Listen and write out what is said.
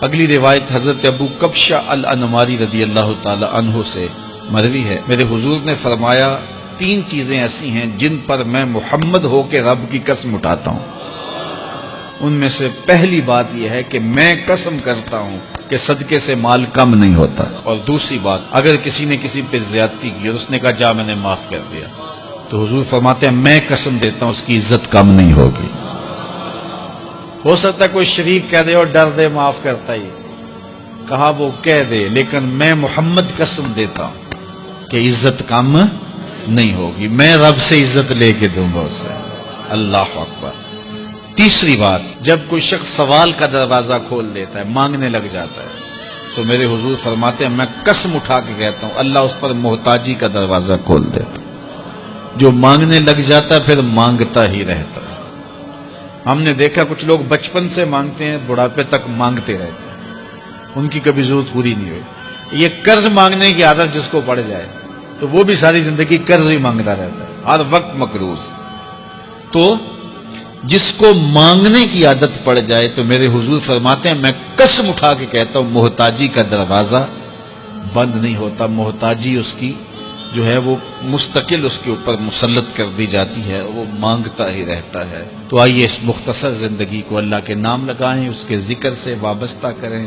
اگلی روایت حضرت ابو کبشہ الانماری رضی اللہ تعالی عنہ سے مروی ہے، میرے حضور نے فرمایا 3 چیزیں ایسی ہیں جن پر میں محمد ہو کے رب کی قسم اٹھاتا ہوں۔ ان میں سے پہلی بات یہ ہے کہ میں قسم کرتا ہوں کہ صدقے سے مال کم نہیں ہوتا، اور دوسری بات اگر کسی نے کسی پہ زیادتی کی اور اس نے کہا جا میں نے معاف کر دیا، تو حضور فرماتے ہیں میں قسم دیتا ہوں اس کی عزت کم نہیں ہوگی۔ ہو سکتا ہے کوئی شریک کہہ دے اور ڈر دے معاف کرتا ہی، کہا وہ کہہ دے، لیکن میں محمد قسم دیتا ہوں کہ عزت کم نہیں ہوگی، میں رب سے عزت لے کے دوں گا اسے۔ اللہ اکبر۔ تیسری بات، جب کوئی شخص سوال کا دروازہ کھول دیتا ہے، مانگنے لگ جاتا ہے، تو میرے حضور فرماتے ہیں میں قسم اٹھا کے کہتا ہوں اللہ اس پر محتاجی کا دروازہ کھول دیتا ہے۔ جو مانگنے لگ جاتا ہے پھر مانگتا ہی رہتا ہے۔ ہم نے دیکھا کچھ لوگ بچپن سے مانگتے ہیں، بڑھاپے تک مانگتے رہتے ہیں، ان کی کبھی ضرورت پوری نہیں ہوئی۔ یہ قرض مانگنے کی عادت جس کو پڑ جائے تو وہ بھی ساری زندگی قرض ہی مانگتا رہتا ہے، ہر وقت مقروض۔ تو جس کو مانگنے کی عادت پڑ جائے تو میرے حضور فرماتے ہیں میں قسم اٹھا کے کہتا ہوں محتاجی کا دروازہ بند نہیں ہوتا، محتاجی اس کی جو ہے وہ مستقل اس کے اوپر مسلط کر دی جاتی ہے، وہ مانگتا ہی رہتا ہے۔ تو آئیے اس مختصر زندگی کو اللہ کے نام لگائیں، اس کے ذکر سے وابستہ کریں۔